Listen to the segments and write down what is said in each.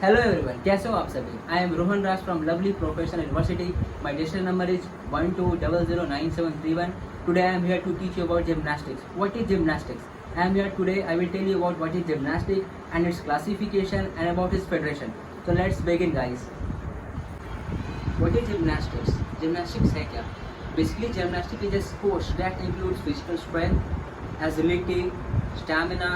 Hello everyone, कैसे हो आप सभी। I am Rohan Raj from Lovely Professional University. My register number is 12009731। Today I am here to teach you about gymnastics. What is gymnastics? I am here today. I will tell you about what is gymnastics and its classification and about its federation. So let's begin, guys. What is gymnastics? Gymnastics है क्या? Basically, gymnastics is a sport that includes physical strength, agility, stamina,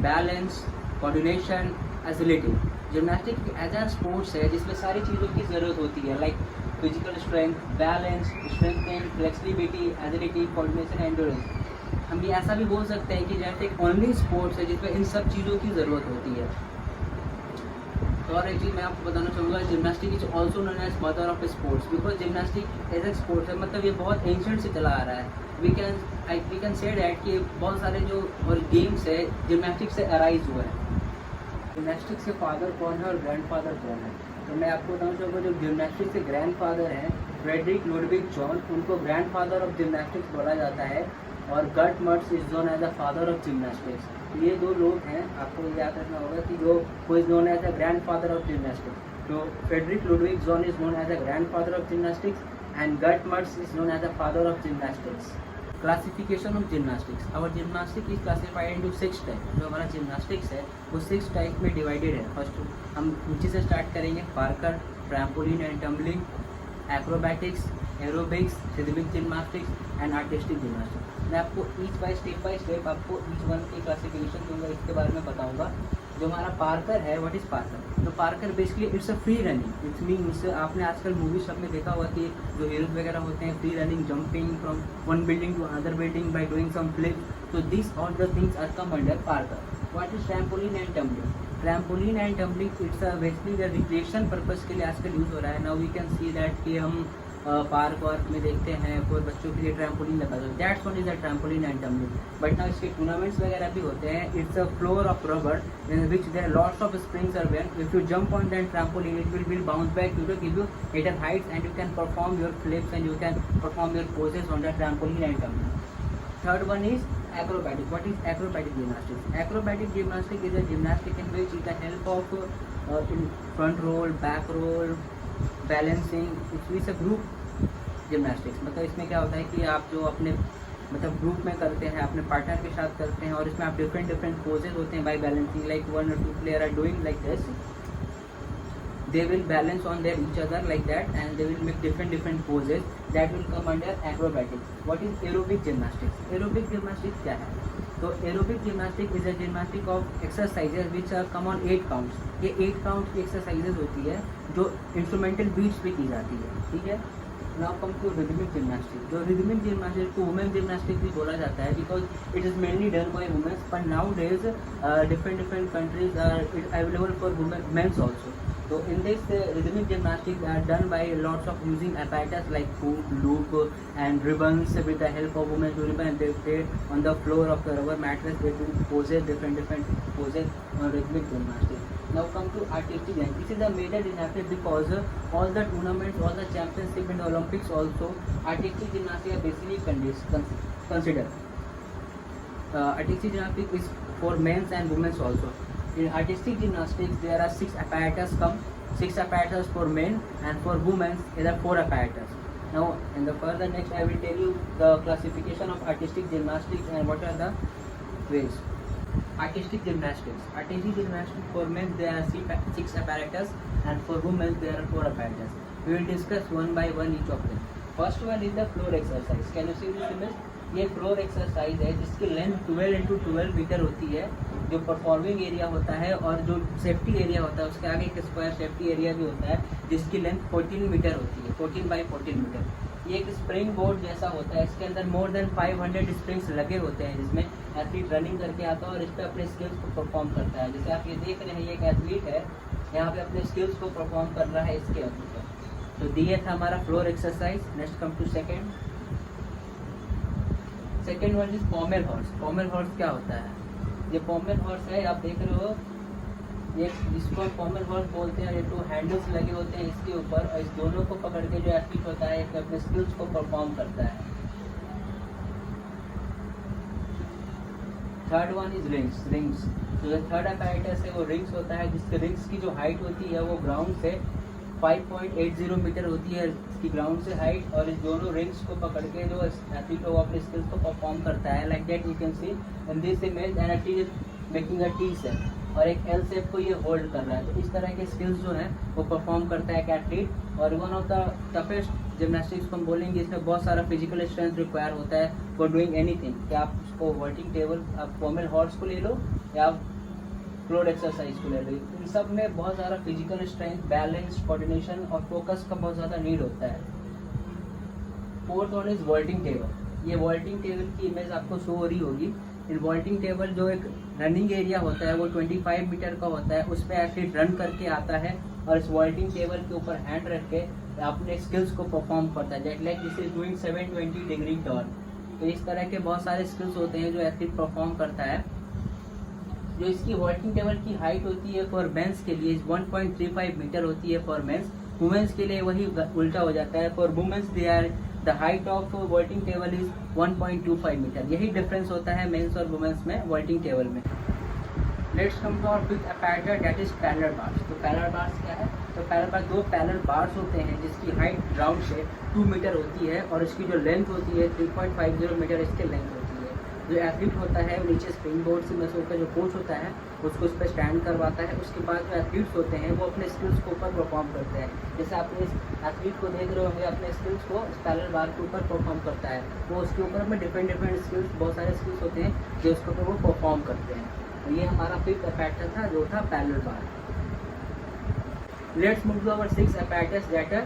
balance, coordination, agility. Gymnastic as a sports है जिसमें सारी चीज़ों की ज़रूरत होती है, like physical strength, balance, strength, flexibility, agility, coordination, endurance. हम ये ऐसा भी बोल सकते हैं कि जैसे एक ओनली स्पोर्ट्स है जिसमें इन सब चीज़ों की ज़रूरत होती है। तो और एक चीज़ मैं आपको बताना चाहूँगा, gymnastic is also known as mother of sports because gymnastic as a sports है, मतलब ये बहुत एंशिएंट से चला आ रहा है। वी कैन से डैट कि बहुत सारे जो और गेम्स है जिम्नास्टिक से अराइज हुए हैं। जिम्नास्टिक्स के फादर कौन है और ग्रैंडफादर कौन है? तो मैं आपको बताना चाहूँगा, जो जिम्नास्टिक्स के ग्रैंडफादर हैं फ्रेडरिक लुडविग जॉन, उनको ग्रैंडफादर ऑफ जिम्नास्टिक्स बोला जाता है, और GutsMuths is known as the father of gymnastics. ये दो लोग हैं, आपको याद रखना होगा कि जो who is known as the grandfather of gymnastics. तो Friedrich Ludwig Jahn is known as the grandfather of gymnastics and GutsMuths is known as the father of gymnastics. Classification of gymnastics. Our gymnastic is classified into 6 type. जो हमारा gymnastics है वो 6 type में divided है। First हम नीचे से start करेंगे, Parker, trampoline and tumbling, acrobatics, aerobics, rhythmic gymnastics and artistic gymnastics. मैं आपको ईच बाय स्टेप आपको ईच वन की क्लासिफिकेशन दूंगा, इसके बारे में बताऊंगा। जो हमारा पार्कर है, व्हाट इज पार्कर? तो Parker basically it's a free running. It's means आपने आजकल मूवी सब में देखा हुआ कि जो हीरोज वगैरह होते हैं, free running, jumping from one building to another building by doing some flip. तो this all the things are come under parkour. What is trampoline and tumbling? Trampoline and tumbling it's basically the recreation purpose के लिए आजकल use हो रहा है। Now we can see that कि हम park वार्क में देखते हैं कोई बच्चों के लिए ट्रैम्पोलिन लगा दो, that's what is a trampoline and tumbling. But now इसके टूर्नामेंट्स वगैरह भी होते हैं। It's a floor of rubber in which there are lots of springs are there. If you jump on that trampoline it will bounce back, you give you greater heights and you can perform your flips and you can perform your poses on the trampoline and tumbling. Third one is acrobatic. What is acrobatic gymnastics? Acrobatic gymnastics is a gymnastic in which with the help of in front roll, back roll, balancing, it's a group gymnastics. मतलब इसमें क्या होता है कि आप जो अपने मतलब ग्रुप में करते हैं, अपने पार्टनर के साथ करते हैं, और इसमें आप डिफरेंट पोजेज होते हैं by balancing, like 1 or 2 player are doing like this, they will balance on their each other like that and they will make different poses that will come under acrobatic. What is aerobic gymnastics? Aerobic gymnastics क्या है? तो aerobic gymnastics is a gymnastic of exercises which are come on 8 counts. ये 8 counts की exercises होती है जो instrumental beats पे की जाती है, ठीक है। Now come to rhythmic gymnastics. जो rhythmic gymnastics को women gymnastics भी बोला जाता है because it is mainly done by women, but nowadays different countries are available for women, men's also. So in this rhythmic gymnastics are done by lots of using apparatus like hoop, loop and ribbons. With the help of women to ribbon, they play on the floor of the rubber mattress. They do poses, different poses on rhythmic gymnastics. Now come to artistic gymnastics. This is the major gymnastics because all the tournaments, all the championship in the Olympics also artistic gymnastics are basically considered. Artistic gymnastics is for men's and women's also. In artistic gymnastics, there are 6 apparatus come, 6 apparatus for men, and for women there are 4 apparatus. Now, in the further next, I will tell you the classification of artistic gymnastics and what are the ways. Artistic gymnastics. Artistic gymnastics for men there are 6 apparatus, and for women there are 4 apparatus. We will discuss one by one each of them. First one is the floor exercise. Can you see this image? ये floor exercise है जिसकी length 12 into 12 metre होती है। जो performing area होता है और जो सेफ्टी एरिया होता है उसके आगे एक स्क्वायर सेफ्टी एरिया भी होता है जिसकी लेंथ 14 मीटर होती है, 14 by 14 मीटर। ये एक स्प्रिंग बोर्ड जैसा होता है, इसके अंदर मोर देन 500 स्प्रिंग्स लगे होते हैं जिसमें एथलीट रनिंग करके आता है और इस पर अपने स्किल्स को परफॉर्म करता है। जैसे आप ये देख रहे हैं, ये एक एथलीट है, यहाँ पे अपने स्किल्स को परफॉर्म कर रहा है इसके ऊपर। तो दिए था हमारा floor exercise. Next come to second one is pommel horse. Pommel horse क्या होता है? ये पॉमेल हॉर्स है, आप देख रहे हो, ये इसको पॉमेल हॉर्स बोलते हैं। ये 2 हैंडल्स लगे होते हैं इसके ऊपर और इस दोनों को पकड़ के जो एथलीट होता है अपने स्किल्स को परफॉर्म करता है। Third one is rings. जो थर्ड apparatus है वो रिंग्स होता है, जिसके रिंग्स की जो हाइट होती है वो ग्राउंड से 5.80 मीटर होती है इसकी ग्राउंड से हाइट, और इस दोनों रिंग्स को पकड़ के जो एथलीट वो अपने स्किल्स को परफॉर्म करता है। Like that you can see in this image an athlete is making a T shape और एक एल शेप को ये होल्ड कर रहा है। तो इस तरह के स्किल्स जो है वो परफॉर्म करता है एक एथलीट। और one of the toughest gymnastics को हम बोलेंगे, इसमें बहुत सारा फिजिकल स्ट्रेंथ रिक्वायर होता है फॉर डूइंग एनीथिंग। कि आप उसको वर्टिंग टेबल, आप फॉर्मल हॉर्स को ले लो या आप फ्लोर एक्सरसाइज को ले लो, इन सब में बहुत सारा फिजिकल स्ट्रेंथ, बैलेंस, कोऑर्डिनेशन और फोकस का बहुत ज़्यादा नीड होता है। Fourth one is vaulting table. ये वॉल्टिंग टेबल की इमेज आपको शो हो रही होगी। इन वॉल्टिंग टेबल जो एक रनिंग एरिया होता है वो 25 मीटर का होता है, उस पर एथलीट रन करके आता है और इस वॉल्टिंग टेबल के ऊपर हैंड रख के अपने स्किल्स को परफॉर्म करता है। Jet like this is doing 720 degree turn. तो इस तरह के बहुत सारे स्किल्स होते हैं जो एथलीट परफॉर्म करता है। जो इसकी वॉल्टिंग टेबल की हाइट होती है फॉर मेंस के लिए 1.35 मीटर होती है फॉर मेंस। वुमेन्स के लिए वही उल्टा हो जाता है। For womens they are the height of vaulting table is 1.25 metre. यही डिफरेंस होता है मेंस और वुमेन्स में वॉल्टिंग टेबल में। Let's come to our fifth apparatus that is parallel bars. तो पैरेलल बार्स क्या है? तो पैरेलल बार दो पैरेलल बार्स होते हैं जिसकी हाइट ग्राउंड से 2 मीटर होती है और इसकी जो लेंथ होती है 3.50 मीटर इसकी लेंथ होती है। जो एथलीट होता है वो नीचे स्प्रिंग बोर्ड से में होकर जो कोच होता है उसको उस पर स्टैंड करवाता है। उसके बाद जो एथलीट्स होते हैं वो अपने स्किल्स के ऊपर परफॉर्म करते हैं। जैसे आप इस एथलीट को देख रहे होंगे अपने स्किल्स को पैरेलल बार के ऊपर परफॉर्म करता है, वो उसके ऊपर में डिफरेंट स्किल्स, बहुत सारे स्किल्स होते हैं जो उसके ऊपर वो परफॉर्म करते हैं। तो ये हमारा फिफ्थ apparatus था जो था parallel bar. Let's move to our sixth apparatus that is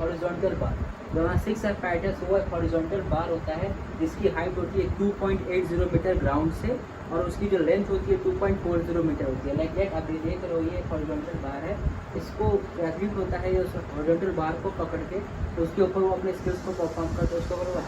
horizontal bar. जो हमारा सिक्स्थ apparatus वो एक हॉरिजॉन्टल बार होता है जिसकी हाइट होती है 2.80 मीटर ग्राउंड से और उसकी जो लेंथ होती है 2.40 मीटर होती है। लाइक दैट आप ये देख रहे हो, ये हॉरिजॉन्टल बार है। इसको एथलीट होता है ये उस हॉरिजॉन्टल बार को पकड़ के तो उसके ऊपर वो अपने स्किल्स को परफॉर्म करते हैं। उसके ऊपर वो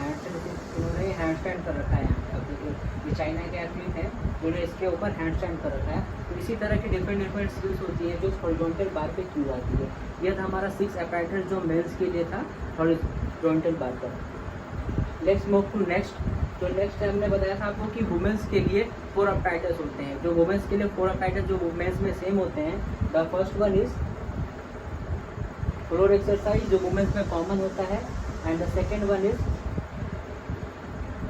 उन्होंने हैंड स्टैंड कर रखा है। यहाँ पे ये चाइना के एथलीट हैं जिन्होंने इसके ऊपर हैंड स्टैंड कर रखा है। तो इसी तरह की डिफरेंट स्किल्स होती हैं जो हॉरिजॉन्टल बार पे की जाती है। यह था हमारा सिक्स्थ apparatus जो मेंस के लिए था हॉरिजॉन्टल बार पर। Let's move to next. तो नेक्स्ट हमने बताया था आपको कि वुमेन्स के लिए 4 apparatus होते हैं। जो वुमेन्स के लिए 4 apparatus जो वुमेन्स में सेम होते हैं। The first one is floor exercise जो वुमेन्स में कॉमन होता है, and the second one is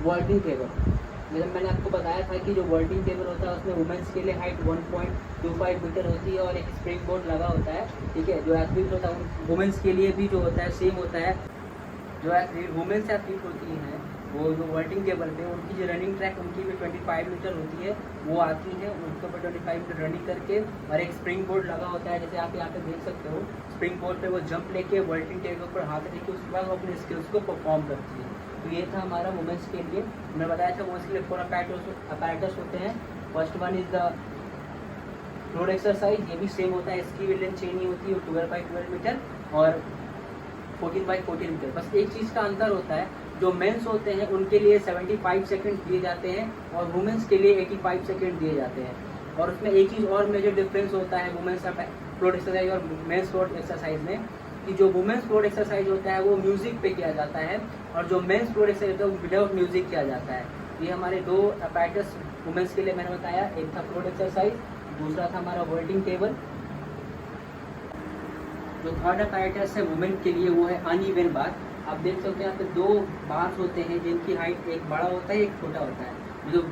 vaulting table. जैसे मैंने आपको बताया था कि जो वॉल्टिंग टेबल होता है उसमें वुमेन्स के लिए हाइट 1.25 मीटर होती है और एक स्प्रिंग बोर्ड लगा होता है। ठीक है, जो एथलीट होता है वुमेन्स के लिए भी जो होता है सेम होता है। जो एथलीट वुमेन्स एथलीट होती हैं वो जो वॉल्टिंग टेबल पे उनकी जो रनिंग ट्रैक उनकी भी 25 मीटर होती है, वो आती है उनके ऊपर 25 मीटर रनिंग करके और एक स्प्रिंग बोर्ड लगा होता है। जैसे आप यहाँ पे देख सकते हो, स्प्रिंग बोर्ड पे वो जंप लेके वॉल्टिंग टेबल पर हाथ लेके उसके बाद वो अपने स्किल्स को परफॉर्म करती है। तो ये था हमारा वुमेन्स के लिए। मैं बताया था वो इसके लिए 4 apparatus होते हैं। First one is the floor exercise, ये भी सेम होता है। इसकी भी लेंथ सेम ही होती है 12x12 मीटर और 14x14 मीटर। बस एक चीज़ का अंतर होता है, जो मेंस होते हैं उनके लिए 75 सेकंड दिए जाते हैं और वुमेन्स के लिए 85 सेकंड दिए जाते हैं। और उसमें एक चीज़ और मेजर डिफरेंस होता है वुमेन्स फ्लोर एक्सरसाइज और मेंस फ्लोर एक्सरसाइज में, कि जो वुमेन्स फ्लोर एक्सरसाइज होता है वो म्यूजिक पे किया जाता है और जो मेंस फ्लोर एक्सरसाइज होता है वो विदाउट म्यूजिक किया जाता है। ये हमारे 2 apparatus वुमेन्स के लिए मैंने बताया, एक था फ्लोर एक्सरसाइज, दूसरा था हमारा वॉल्टिंग टेबल। जो थर्ड apparatus है वुमेन के लिए वो है अनइवन बार। आप देख सकते हैं यहाँ पे 2 बार्स होते हैं जिनकी हाइट एक बड़ा होता है एक छोटा होता है। जो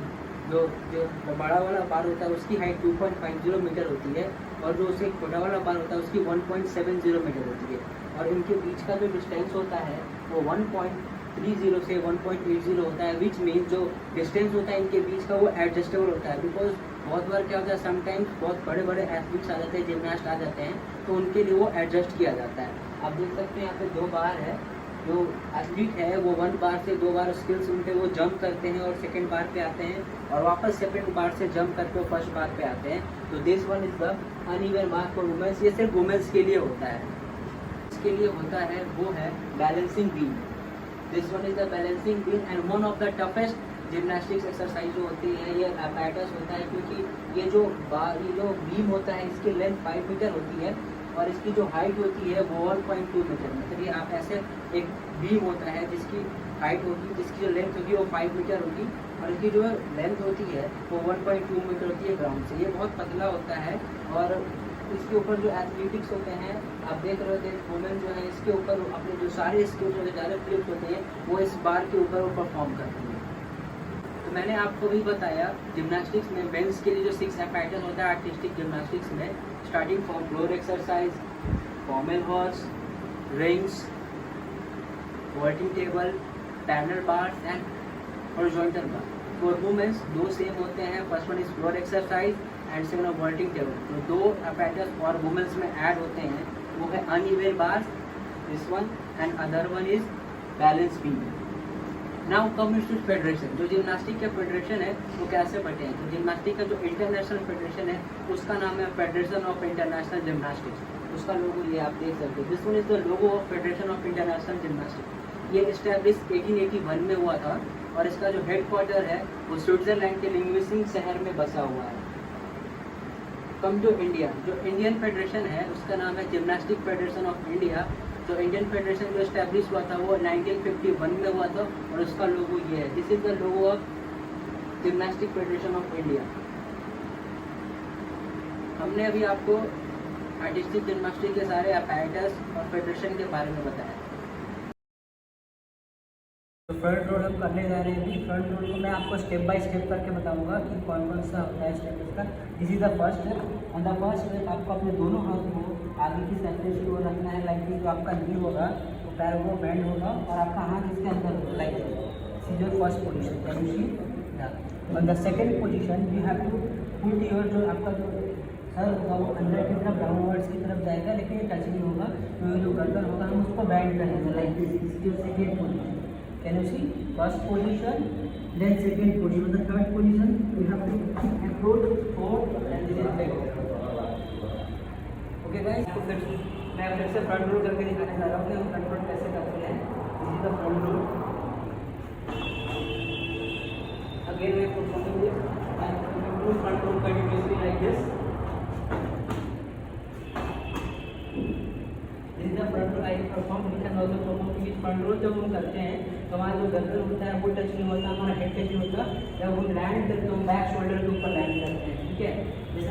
जो जो बड़ा वाला बार होता है उसकी हाइट 2.50 मीटर होती है और जो उसे छोटा वाला बार होता है उसकी 1.70 मीटर होती है। और इनके बीच का जो डिस्टेंस होता है वो 1.30 से 1.80 होता है, विच मीन जो डिस्टेंस होता है इनके बीच का वो एडजस्टेबल होता है। बिकॉज बहुत बार क्या होता है, समटाइम्स बहुत बड़े बड़े एथलीट्स आ जाते हैं, जिमनास्ट आ जाते हैं, तो उनके लिए वो एडजस्ट किया जाता है। आप देख सकते हैं यहाँ पे 2 बार है। जो एथलीट है वो 1 बार से 2 बार स्किल्स उनके वो जंप करते हैं और सेकंड बार पे आते हैं और वापस सेकंड बार से जंप करके वो फर्स्ट बार पे आते हैं। तो this one is the uneven bar for womens. ये सिर्फ वुमेन्स के लिए होता है। इसके लिए होता है वो है balancing beam. This one is the balancing beam and one of the toughest gymnastics exercise जो होती है ये apparatus होता है, क्योंकि ये जो बीम होता है इसकी लेंथ 5 मीटर होती है और इसकी जो हाइट होती है वो 1.2 मीटर। मतलब ये आप ऐसे एक बीम होता है जिसकी हाइट होगी, जिसकी जो लेंथ होगी वो 5 मीटर होगी और इसकी जो लेंथ होती है वो 1.2 मीटर होती है ग्राउंड से। ये बहुत पतला होता है और इसके ऊपर जो एथलेटिक्स होते हैं आप देख रहे होते हैं वुमेन जो है इसके ऊपर अपने जो सारे स्किल्स होते हैं ज़्यादा फ्लिप्स होते हैं वो इस बार के ऊपर वो परफॉर्म करते हैं। तो मैंने आपको भी बताया जिम्नास्टिक्स में मेंस के लिए जो 6 apparatus होता है आर्टिस्टिक जिम्नास्टिक्स में, starting from floor exercise, pommel horse, rings, vaulting table, parallel bars and horizontal bar. For women's 2 same होते हैं, first one is floor exercise and second of vaulting table. जो 2 apparatus और womens में add होते हैं वो है uneven bars, this one, and other one is balance beam. Now comes to federation. जो जिम्नास्टिक का फेडरेशन है वो कैसे बटे हैं? तो जिम्नास्टिक का जो इंटरनेशनल फेडरेशन है उसका नाम है फेडरेशन ऑफ इंटरनेशनल जिम्नास्टिक्स। उसका लोगो ये आप देख सकते हो, this one is the logo of federation of international gymnastics. ये इस्टेब्लिश 1881 में हुआ था और इसका जो हेडक्वार्टर है वो स्विट्जरलैंड के लिंग्विस्टिक शहर में बसा हुआ है। कम टू इंडिया, जो इंडियन फेडरेशन है उसका नाम है जिम्नास्टिक फेडरेशन ऑफ इंडिया। जो इंडियन फेडरेशन जो इस्टेब्लिश हुआ था वो 1951 में हुआ था और उसका लोगो ये है, this is the logo of gymnastic federation of India. हमने अभी आपको आर्टिस्टिक जिम्नास्टिक के सारे apparatus और फेडरेशन के बारे में बताया। तो फ्रंट रोल हम करने जा रहे हैं। अभी फ्रंट रोल को मैं आपको स्टेप बाय स्टेप करके बताऊंगा कि कौन कौन सा होता है स्टेप इसका। This is the first step. On the first step आपको अपने दोनों हाथ को आगे की सरफेस की ओर रखना है, लाइक जो आपका नी होगा तो पैर वो बेंड होगा और आपका हाथ इसके अंदर होगा, like this is your first position. Can you see? On the second position you have to put your, जो आपका जो सर होगा वो अंदर की तरफ डाउनवर्ड्स की तरफ जाएगा लेकिन ये टच नहीं होगा, तो जो गर्दन होगा हम उसको बैंड करेंगे, like this is your second position. Can you see? First position, then second position, the third position you have to approach, fourth, and this is back. Okay guys, तो मैं फिर से फ्रंट रोल करके दिखाने जा रहा हूँ कि हम फ्रंट रोल कैसे करते हैं। This is the front roll. Again I perform this and do front roll continuously like this. This is the front roll I perform. We can also perform this front roll जब हम करते हैं तो हमारा जो गर्दन होता है वो टच नहीं होता, हमारा हेड टच नहीं होता। जब हम लैंड करते हैं बैक शोल्डर के ऊपर लैंड करते हैं, ठीक है। जैसे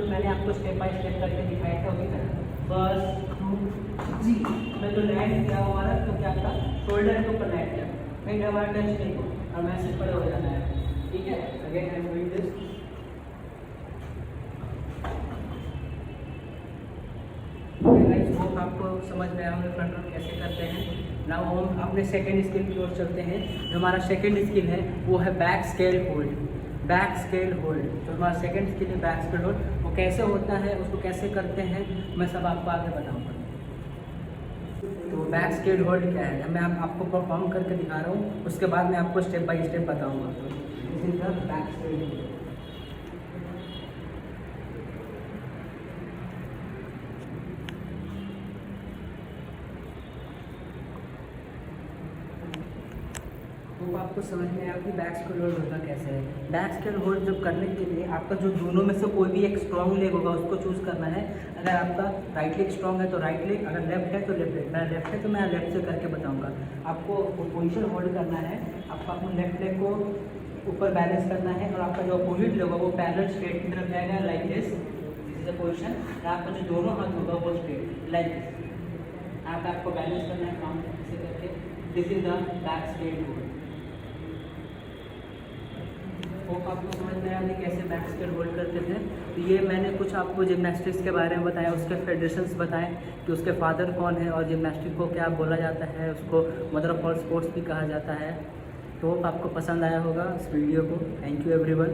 मैंने आपको स्टेप बाय स्टेप करके दिखाया था उसी तरह। फर्स्ट 2 3 मैं जो लैंड किया हमारा तो क्या था, शोल्डर के ऊपर लैंड किया, हेड हमारा टच नहीं हो और मैं सिर्फ खड़े हो जाना है, ठीक है। Again I am doing this. Hope आपको समझ में आया होगा फ्रंट रोल कैसे करते हैं। नाउ हम अपने सेकंड स्किल की ओर चलते हैं। जो हमारा सेकंड स्किल है वो है back scale hold. Back scale hold जो हमारा सेकंड स्किल है बैक स्केल होल्ड, वो कैसे होता है, उसको कैसे करते हैं, मैं सब आपको आगे बताऊंगा। तो बैक स्केल होल्ड क्या है मैं आपको परफॉर्म करके दिखा रहा हूँ, उसके बाद मैं आपको स्टेप बाय स्टेप बताऊँगा। तो this is the back scale hold. तो आपको समझ में आया कि बैक स्केल होल्ड होता कैसे है। बैक स्केल होल्ड जब करने के लिए आपका जो दोनों में से कोई भी एक स्ट्रॉन्ग लेग होगा उसको चूज़ करना है। अगर आपका राइट लेग स्ट्रॉन्ग है तो राइट लेग, अगर लेफ्ट है तो लेफ्ट लेग। मेरा लेफ्ट है तो मैं लेफ्ट से करके बताऊंगा। आपको पोजीशन होल्ड करना है, आपको अपने लेफ्ट लेग को ऊपर बैलेंस करना है और आपका जो अपोजिट लेग होगा वो पैरेलल स्ट्रेट की तरफ जाएगा, like this is the position. और आपका जो दोनों हाथ होगा वो स्ट्रेट, लाइक दिस। आपको बैलेंस करना है काम ऐसे करके। This is the back scale hold. Hope आपको समझ में आया कि कैसे बैक स्केल होल्ड करते थे। तो ये मैंने कुछ आपको जिम्नास्टिक्स के बारे में बताया, उसके फेडरेशंस बताएं कि उसके फादर कौन है और जिम्नास्टिक को क्या बोला जाता है, उसको मदर ऑफ ऑल स्पोर्ट्स भी कहा जाता है। तो होप आपको पसंद आया होगा इस वीडियो को। Thank you everyone.